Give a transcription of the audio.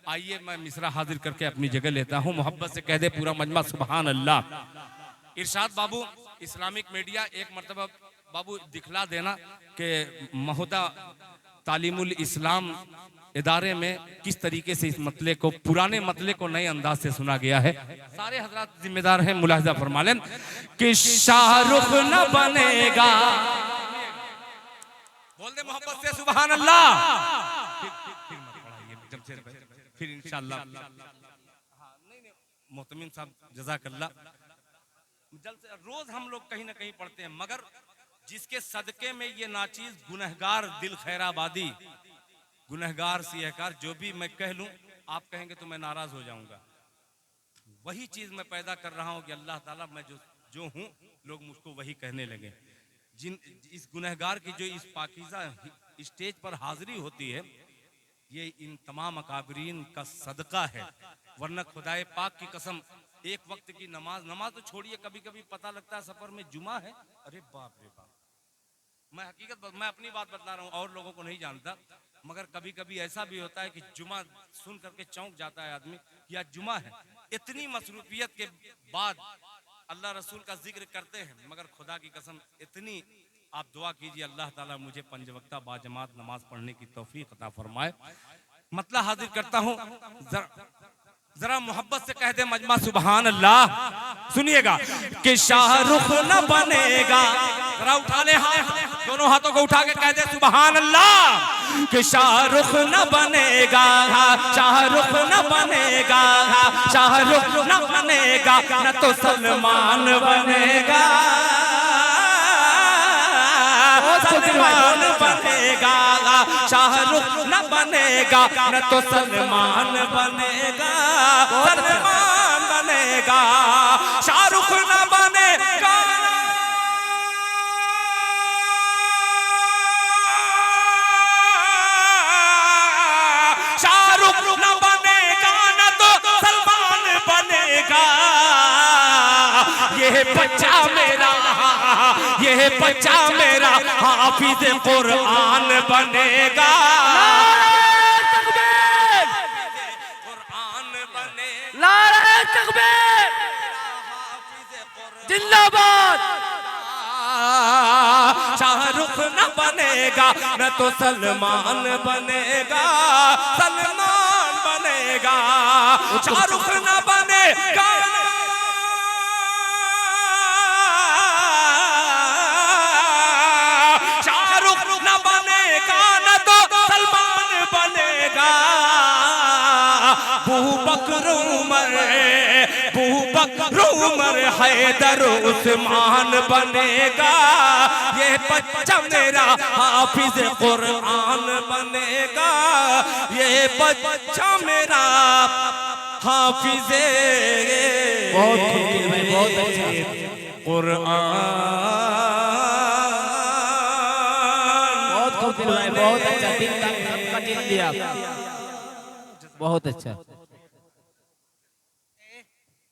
आइए मैं मिसरा हाजिर करके अपनी जगह लेता हूँ। मोहब्बत से कह दे पूरा मजमा सुभान अल्लाह। इरशाद बाबू इस्लामिक मीडिया एक मरतबा बाबू दिखला देना कि महोदा तालीमुल इस्लाम इदारे में किस तरीके से इस मतले को, पुराने मतले को नए अंदाज से सुना गया है। सारे हजरात जिम्मेदार हैं, मुलाहिजा फरमा लें कि शाहरुख न बनेगा, बोल दे मोहब्बत से सुभान अल्लाह। फिर इंशाअल्लाह मोहतमिन साहब जज़ाकल्लाह। रोज हम लोग कहीं ना कहीं पढ़ते हैं, मगर जिसके सदके में ये नाचीज गुनहगार दिल खैराबादी, गुनहगार सियहकार जो भी मैं कह लूं आप कहेंगे तो मैं नाराज हो जाऊंगा। वही चीज मैं पैदा कर रहा हूं कि अल्लाह ताला मैं जो हूं लोग मुझको वही कहने लगे। जिन इस गुनहगार की जो इस पाकीज़ा स्टेज पर हाजिरी होती है ये इन तमाम अकाबरीन का सदका है, वरना खुदाए पाक की कसम एक वक्त की नमाज तो छोड़िए, कभी कभी पता लगता है सफर में जुमा है, अरे बाप रे बाप। मैं अपनी बात बता रहा हूँ और लोगों को नहीं जानता, मगर कभी कभी ऐसा भी होता है कि जुमा सुन करके चौंक जाता है आदमी, या जुमा है। इतनी मसरूफियत के बाद अल्लाह रसूल का जिक्र करते हैं, मगर खुदा की कसम इतनी आप दुआ कीजिए अल्लाह ताला मुझे पंजवक्ता बाजमात नमाज पढ़ने की तौफीक अता फरमाए। मतलब हाजिर करता हूँ, जरा मोहब्बत से कह दे मजमा सुभान अल्लाह। सुनिएगा कि शाहरुख न बनेगा, जरा उठा ले हाथ, दोनों हाथों को उठा के कह दे सुभान अल्लाह। कि शाहरुख न बनेगा, शाहरुख न बनेगा, शाहरुख न बनेगा, न तो सलमान बनेगा, सलमान बनेगा। शाहरुख न बनेगा, न तो सलमान बनेगा, सलमान बनेगा। शाहरुख न बनेगा, शाहरुख न बनेगा, न तो सलमान बनेगा। ये बच्चा मेरा, ये बच्चा मेरा हाफिज कुरान बनेगा, कुरान बनेगा। नारे तकबीर, जिंदाबाद। शाहरुख न बनेगा, न तो सलमान बनेगा, सलमान बनेगा। शाहरुख न बनेगा, उमर हैदर उस्मान बनेगा। ये बच्चा मेरा हाफिज कुरान बनेगा, ये बच्चा मेरा हाफिज बहुत अच्छा कुरान। बहुत खूब भाई, बहुत अच्छा, दिल का दिया, बहुत अच्छा।